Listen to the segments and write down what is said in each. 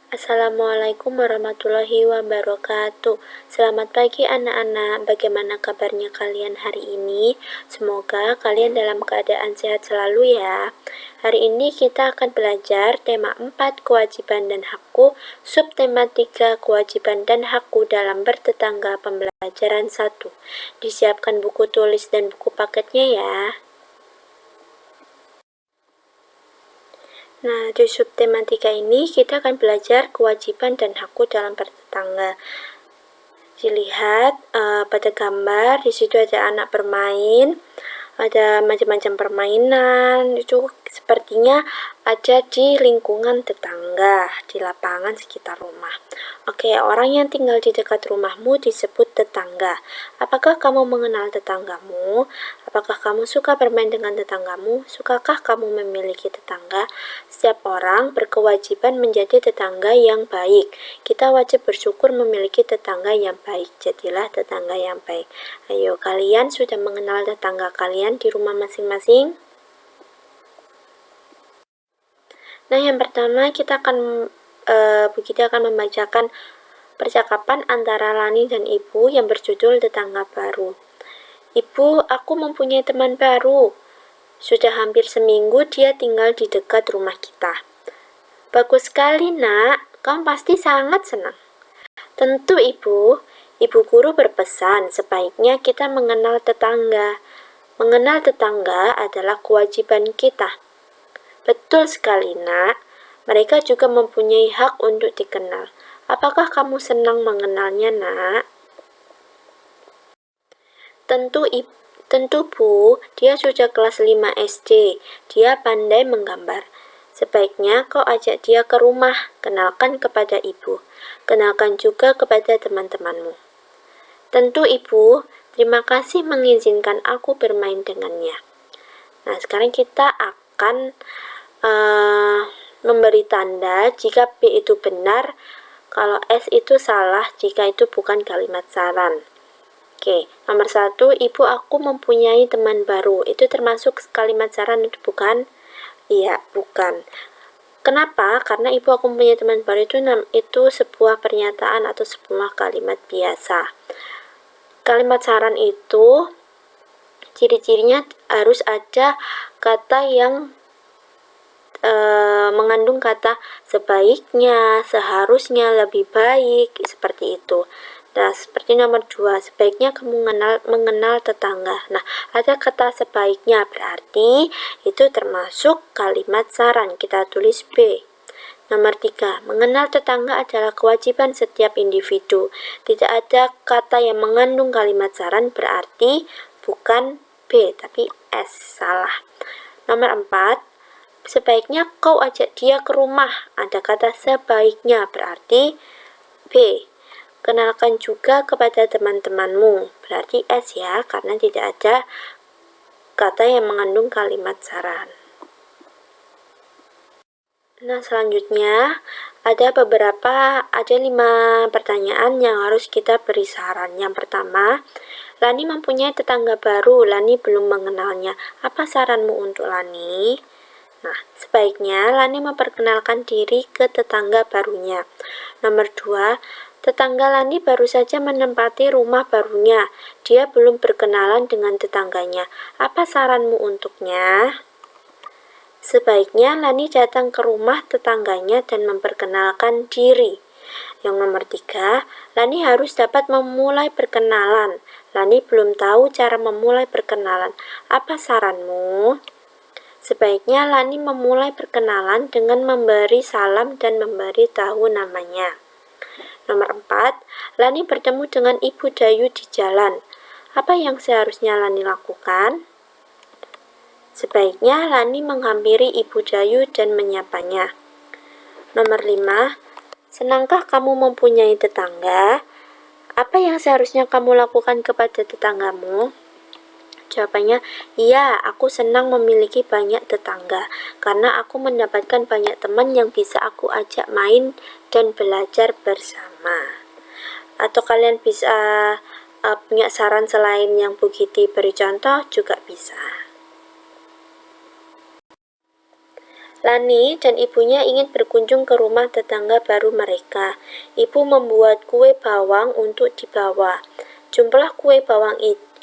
Assalamualaikum warahmatullahi wabarakatuh. Selamat pagi anak-anak, bagaimana kabarnya kalian hari ini? Semoga kalian dalam keadaan sehat selalu ya. Hari ini kita akan belajar tema 4 kewajiban dan hakku, subtema 3 kewajiban dan hakku dalam bertetangga pembelajaran 1. Disiapkan buku tulis dan buku paketnya ya. Nah, di subtematika ini kita akan belajar kewajiban dan hakku dalam bertetangga. Dilihat pada gambar, di situ ada anak bermain, ada macam-macam permainan, itu sepertinya ada di lingkungan tetangga, di lapangan sekitar rumah. Oke, orang yang tinggal di dekat rumahmu disebut tetangga. Apakah kamu mengenal tetanggamu? Apakah kamu suka bermain dengan tetanggamu? Sukakah kamu memiliki tetangga? Setiap orang berkewajiban menjadi tetangga yang baik. Kita wajib bersyukur memiliki tetangga yang baik. Jadilah tetangga yang baik. Ayo, kalian sudah mengenal tetangga kalian di rumah masing-masing? Nah, yang pertama kita akan membacakan percakapan antara Lani dan Ibu yang berjudul Tetangga Baru. Ibu, aku mempunyai teman baru. Sudah hampir seminggu dia tinggal di dekat rumah kita. Bagus sekali, nak. Kamu pasti sangat senang. Tentu, Ibu. Ibu guru berpesan sebaiknya kita mengenal tetangga. Mengenal tetangga adalah kewajiban kita. Betul sekali, nak. Mereka juga mempunyai hak untuk dikenal. Apakah kamu senang mengenalnya, nak? Tentu, Bu. Dia sudah kelas 5 SD. Dia pandai menggambar. Sebaiknya kau ajak dia ke rumah. Kenalkan kepada Ibu. Kenalkan juga kepada teman-temanmu. Tentu, Ibu. Terima kasih mengizinkan aku bermain dengannya. Nah, sekarang kita akan memberi tanda jika B itu benar, kalau S itu salah jika itu bukan kalimat saran. Oke, nomor 1, Ibu aku mempunyai teman baru. Itu termasuk kalimat saran itu bukan? Iya, bukan. Kenapa? Karena Ibu aku mempunyai teman baru itu sebuah pernyataan atau sebuah kalimat biasa. Kalimat saran itu ciri-cirinya harus ada kata yang mengandung kata sebaiknya, seharusnya, lebih baik, seperti itu. Nah, seperti nomor 2, sebaiknya kamu mengenal tetangga. Nah, ada kata sebaiknya, berarti itu termasuk kalimat saran. Kita tulis B. Nomor 3, mengenal tetangga adalah kewajiban setiap individu. Tidak ada kata yang mengandung kalimat saran, berarti bukan B, tapi S, salah. Nomor 4, sebaiknya kau ajak dia ke rumah. Ada kata sebaiknya, berarti B. Kenalkan juga kepada teman-temanmu, berarti S ya, karena tidak ada kata yang mengandung kalimat saran. Nah, selanjutnya ada 5 pertanyaan yang harus kita beri saran. Yang pertama, Lani mempunyai tetangga baru, Lani belum mengenalnya. Apa saranmu untuk Lani? Nah, sebaiknya Lani memperkenalkan diri ke tetangga barunya. Nomor 2, tetangga Lani baru saja menempati rumah barunya. Dia belum berkenalan dengan tetangganya. Apa saranmu untuknya? Sebaiknya Lani datang ke rumah tetangganya dan memperkenalkan diri. Yang nomor 3, Lani harus dapat memulai perkenalan. Lani belum tahu cara memulai perkenalan. Apa saranmu? Sebaiknya Lani memulai perkenalan dengan memberi salam dan memberi tahu namanya. Nomor 4, Lani bertemu dengan Ibu Dayu di jalan. Apa yang seharusnya Lani lakukan? Sebaiknya Lani menghampiri Ibu Dayu dan menyapanya. Nomor 5, senangkah kamu mempunyai tetangga? Apa yang seharusnya kamu lakukan kepada tetanggamu? Jawabannya, iya, aku senang memiliki banyak tetangga, karena aku mendapatkan banyak teman yang bisa aku ajak main dan belajar bersama. Atau kalian bisa punya saran selain yang Bu Giti beri contoh, juga bisa. Lani dan ibunya ingin berkunjung ke rumah tetangga baru mereka. Ibu membuat kue bawang untuk dibawa. Jumlah kue bawang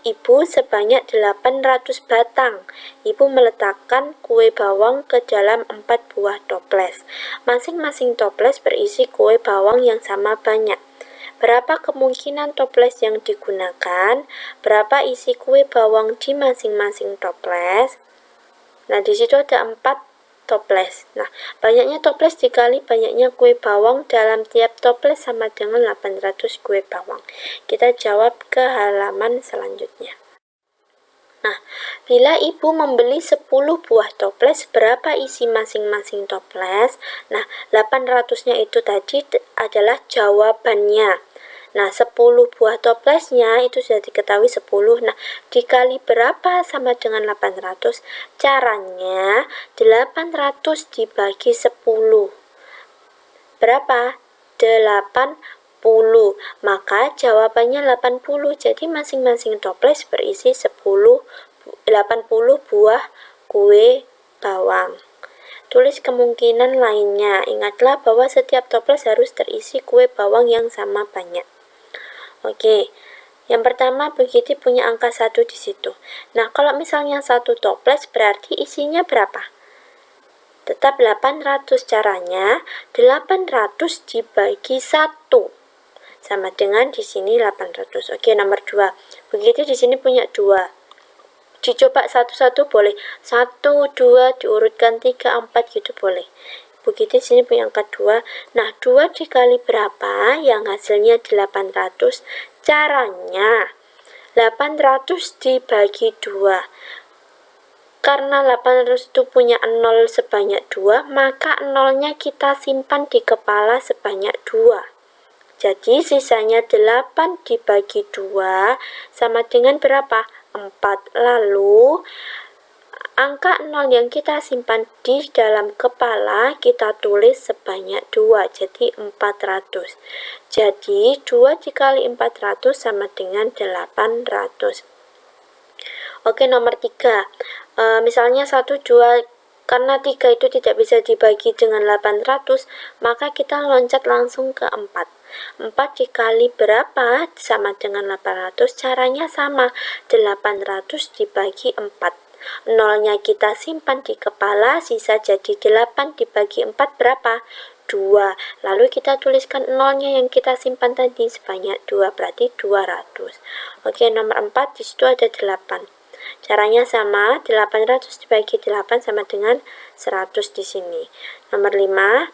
ibu sebanyak 800 batang. Ibu meletakkan kue bawang ke dalam 4 buah toples. Masing-masing toples berisi kue bawang yang sama banyak. Berapa kemungkinan toples yang digunakan? Berapa isi kue bawang di masing-masing toples? Nah, di situ ada 4 toples. Nah, banyaknya toples dikali banyaknya kue bawang dalam tiap toples sama dengan 800 kue bawang. Kita jawab ke halaman selanjutnya. Nah, bila ibu membeli 10 buah toples, berapa isi masing-masing toples? Nah, 800-nya itu tadi adalah jawabannya. Nah, 10 buah toplesnya itu sudah diketahui 10. Nah, dikali berapa sama dengan 800? Caranya 800 dibagi 10. Berapa? 80. Maka jawabannya 80. Jadi masing-masing toples berisi 80 buah kue bawang. Tulis kemungkinan lainnya. Ingatlah bahwa setiap toples harus terisi kue bawang yang sama banyak. Oke, yang pertama begitu punya angka 1 di situ. Nah, kalau misalnya 1 toples berarti isinya berapa? Tetap 800. Caranya 800 dibagi 1. Sama dengan di sini 800. Oke, nomor 2. Begitu di sini punya 2. Dicoba satu-satu boleh. 1, 2, diurutkan 3, 4 gitu boleh. Begitu sini punya angka 2. Nah, 2 dikali berapa? Yang hasilnya 800. Caranya 800 dibagi 2. Karena 800 itu punya 0 sebanyak 2, maka 0-nya kita simpan di kepala sebanyak 2. Jadi sisanya 8 dibagi 2 sama dengan berapa? 4. Lalu angka 0 yang kita simpan di dalam kepala kita tulis sebanyak 2, jadi 400. Jadi 2 dikali 400 sama dengan 800. Oke, nomor 3. Misalnya 1, 2, karena 3 itu tidak bisa dibagi dengan 800, maka kita loncat langsung ke 4. 4 dikali berapa? Sama dengan 800. Caranya sama, 800 dibagi 4. 0-nya kita simpan di kepala, sisa jadi 8 dibagi 4 berapa? 2. Lalu kita tuliskan 0-nya yang kita simpan tadi sebanyak 2, berarti 200. Oke, nomor 4 di situ ada 8. Caranya sama, 800 dibagi 8 sama dengan 100 di sini. Nomor 5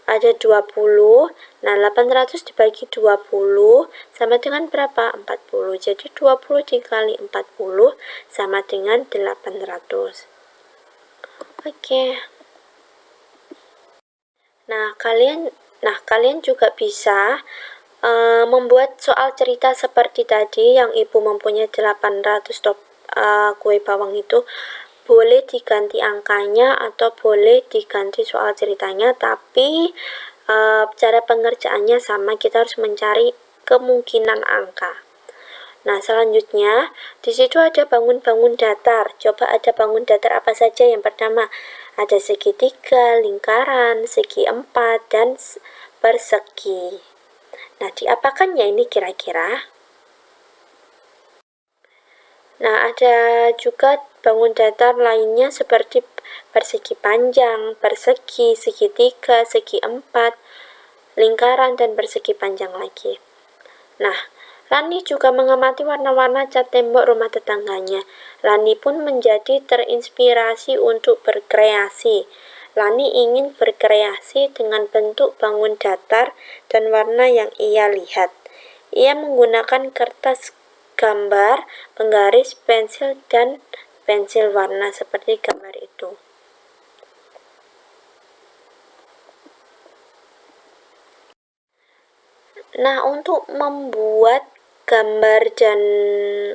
ada 20. Nah, 800 dibagi 20 sama dengan berapa? 40. Jadi 20 dikali 40 sama dengan 800. Oke. Nah, kalian juga bisa membuat soal cerita seperti tadi yang ibu mempunyai 800 kue bawang itu. Boleh diganti angkanya atau boleh diganti soal ceritanya, tapi cara pengerjaannya sama, kita harus mencari kemungkinan angka. Nah, selanjutnya di situ ada bangun-bangun datar. Coba ada bangun datar apa saja? Yang pertama ada segitiga, lingkaran, segi 4, dan persegi. Nah, diapakannya ini kira-kira? Nah, ada juga bangun datar lainnya seperti persegi panjang, persegi, segitiga, segi 4, lingkaran, dan persegi panjang lagi. Nah, Lani juga mengamati warna-warna cat tembok rumah tetangganya. Lani pun menjadi terinspirasi untuk berkreasi. Lani ingin berkreasi dengan bentuk bangun datar dan warna yang ia lihat. Ia menggunakan kertas gambar, penggaris, pensil, dan pensil warna seperti gambar itu. Nah, untuk membuat gambar dan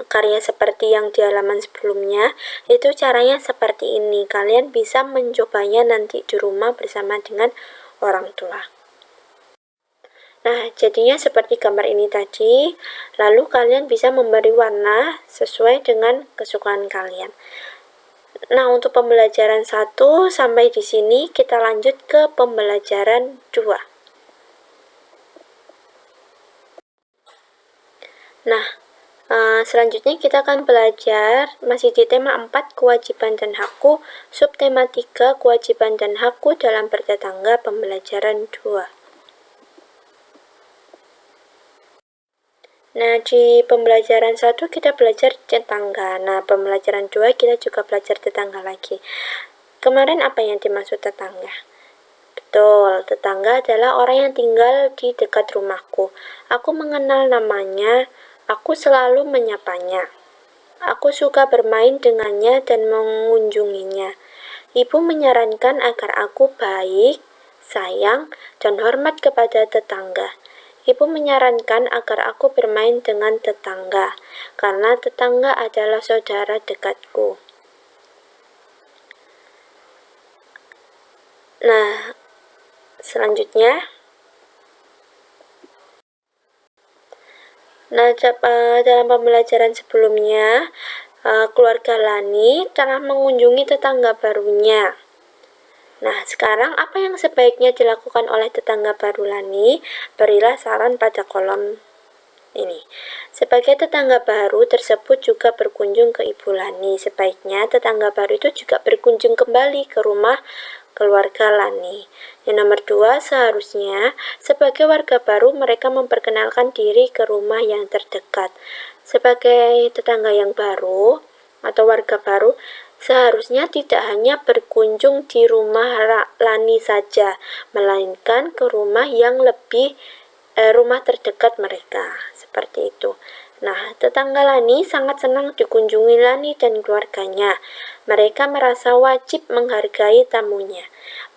karya seperti yang di halaman sebelumnya, itu caranya seperti ini. Kalian bisa mencobanya nanti di rumah bersama dengan orang tua. Nah, jadinya seperti gambar ini tadi, lalu kalian bisa memberi warna sesuai dengan kesukaan kalian. Nah, untuk pembelajaran 1 sampai di sini, kita lanjut ke pembelajaran 2. Nah, selanjutnya kita akan belajar masih di tema 4, kewajiban dan hakku, subtema 3, kewajiban dan hakku dalam bertetangga, pembelajaran 2. Nah, di pembelajaran 1 kita belajar tetangga. Nah, pembelajaran 2 kita juga belajar tetangga lagi. Kemarin apa yang dimaksud tetangga? Betul, tetangga adalah orang yang tinggal di dekat rumahku. Aku mengenal namanya, aku selalu menyapanya. Aku suka bermain dengannya dan mengunjunginya. Ibu menyarankan agar aku baik, sayang, dan hormat kepada tetangga. Ibu menyarankan agar aku bermain dengan tetangga, karena tetangga adalah saudara dekatku. Nah, selanjutnya, dalam pembelajaran sebelumnya, keluarga Lani telah mengunjungi tetangga barunya. Nah, sekarang apa yang sebaiknya dilakukan oleh tetangga baru Lani? Berilah saran pada kolom ini. Sebagai tetangga baru tersebut juga berkunjung ke Ibu Lani. Sebaiknya tetangga baru itu juga berkunjung kembali ke rumah keluarga Lani. Yang nomor 2, seharusnya sebagai warga baru mereka memperkenalkan diri ke rumah yang terdekat. Sebagai tetangga yang baru atau warga baru, seharusnya tidak hanya berkunjung di rumah Lani saja, melainkan ke rumah yang lebih rumah terdekat mereka, seperti itu. Nah, tetangga Lani sangat senang dikunjungi Lani dan keluarganya. Mereka merasa wajib menghargai tamunya.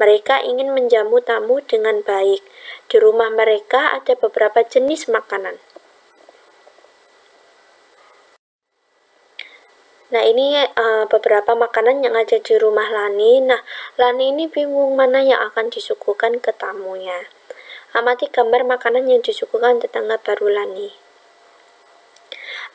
Mereka ingin menjamu tamu dengan baik. Di rumah mereka ada beberapa jenis makanan. Nah, ini beberapa makanan yang ada di rumah Lani. Nah, Lani ini bingung mana yang akan disuguhkan ke tamunya. Amati gambar makanan yang disuguhkan tetangga baru Lani.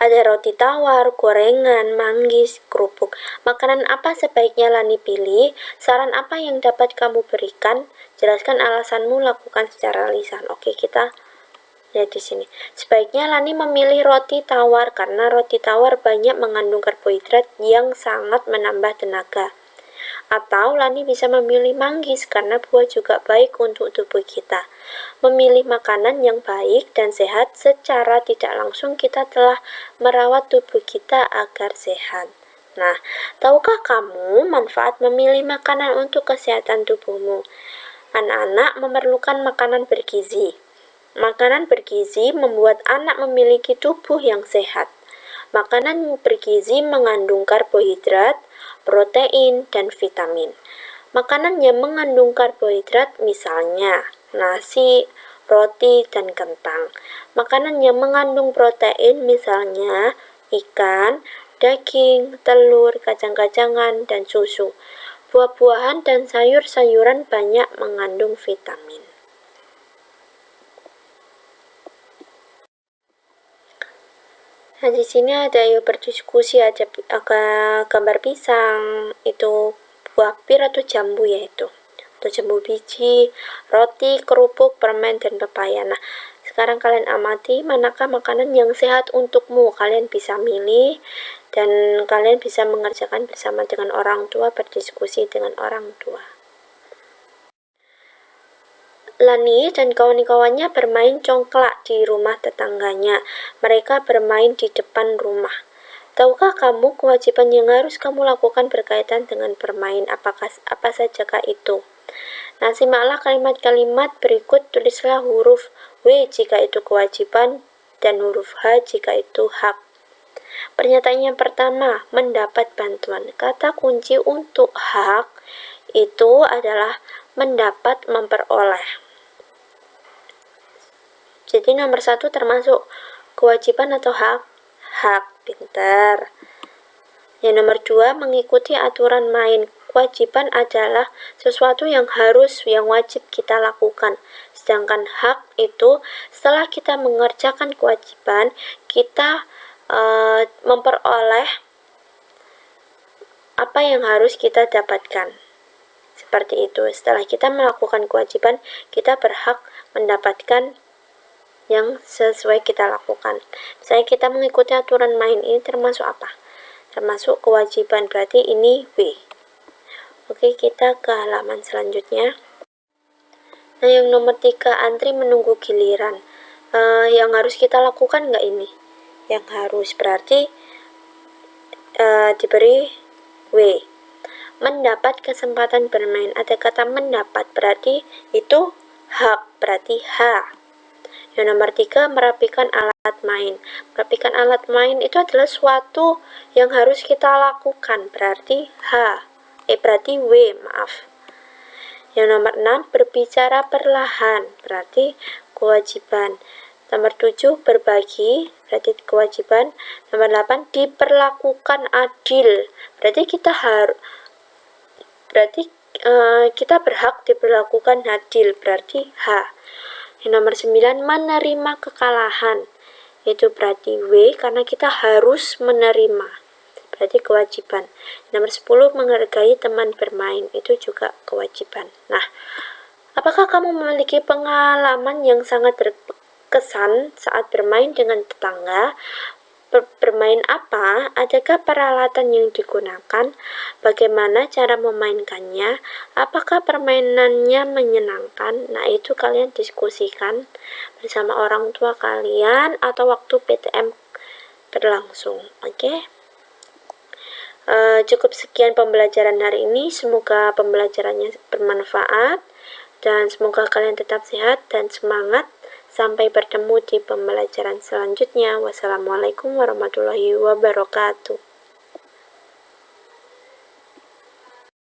Ada roti tawar, gorengan, manggis, kerupuk. Makanan apa sebaiknya Lani pilih? Saran apa yang dapat kamu berikan? Jelaskan alasanmu, lakukan secara lisan. Oke, kita lihat di sini. Sebaiknya Lani memilih roti tawar karena roti tawar banyak mengandung karbohidrat yang sangat menambah tenaga. Atau Lani bisa memilih manggis karena buah juga baik untuk tubuh kita. Memilih makanan yang baik dan sehat secara tidak langsung kita telah merawat tubuh kita agar sehat. Nah, tahukah kamu manfaat memilih makanan untuk kesehatan tubuhmu? Anak-anak memerlukan makanan bergizi. Makanan bergizi membuat anak memiliki tubuh yang sehat. Makanan bergizi mengandung karbohidrat, protein, dan vitamin. Makanan yang mengandung karbohidrat misalnya nasi, roti, dan kentang. Makanan yang mengandung protein misalnya ikan, daging, telur, kacang-kacangan, dan susu. Buah-buahan dan sayur-sayuran banyak mengandung vitamin. Nah, di sini ada yuk berdiskusi, ada gambar pisang, itu buah pir atau jambu ya itu. Atau jambu biji, roti, kerupuk, permen, dan pepaya. Nah, sekarang kalian amati manakah makanan yang sehat untukmu. Kalian bisa milih dan kalian bisa mengerjakan bersama dengan orang tua, berdiskusi dengan orang tua. Lani dan kawan-kawannya bermain congklak di rumah tetangganya. Mereka bermain di depan rumah. Tahukah kamu kewajiban yang harus kamu lakukan berkaitan dengan bermain? Apa sajakah itu? Nah, simaklah kalimat-kalimat berikut, tulislah huruf W jika itu kewajiban dan huruf H jika itu hak. Pernyataan yang pertama, mendapat bantuan. Kata kunci untuk hak itu adalah mendapat, memperoleh. Jadi nomor 1 termasuk kewajiban atau hak? Hak, pintar. Yang nomor 2, mengikuti aturan main. Kewajiban adalah sesuatu yang wajib kita lakukan. Sedangkan hak itu setelah kita mengerjakan kewajiban, kita memperoleh apa yang harus kita dapatkan. Seperti itu. Setelah kita melakukan kewajiban, kita berhak mendapatkan yang sesuai kita lakukan. Misalnya kita mengikuti aturan main, ini termasuk apa? Termasuk kewajiban, berarti ini W. Oke, kita ke halaman selanjutnya. Nah, yang nomor 3, antri menunggu giliran. Yang harus kita lakukan nggak ini? Yang harus, berarti diberi W. Mendapat kesempatan bermain, ada kata mendapat, berarti itu hak, berarti H. Yang nomor 3, merapikan alat main. Merapikan alat main itu adalah suatu yang harus kita lakukan, berarti berarti W, maaf. Yang nomor 6, berbicara perlahan, berarti kewajiban. Nomor 7, berbagi, berarti kewajiban. Nomor 8, diperlakukan adil, berarti kita berhak diperlakukan adil, berarti H. Yang nomor 9, menerima kekalahan, itu berarti W, karena kita harus menerima, berarti kewajiban. Nomor 10, menghargai teman bermain, itu juga kewajiban. Nah, apakah kamu memiliki pengalaman yang sangat berkesan saat bermain dengan tetangga? Bermain apa? Adakah peralatan yang digunakan? Bagaimana cara memainkannya? Apakah permainannya menyenangkan? Nah, itu kalian diskusikan bersama orang tua kalian atau waktu PTM berlangsung. Oke? Cukup sekian pembelajaran hari ini. Semoga pembelajarannya bermanfaat dan semoga kalian tetap sehat dan semangat. Sampai bertemu di pembelajaran selanjutnya. Wassalamualaikum warahmatullahi wabarakatuh.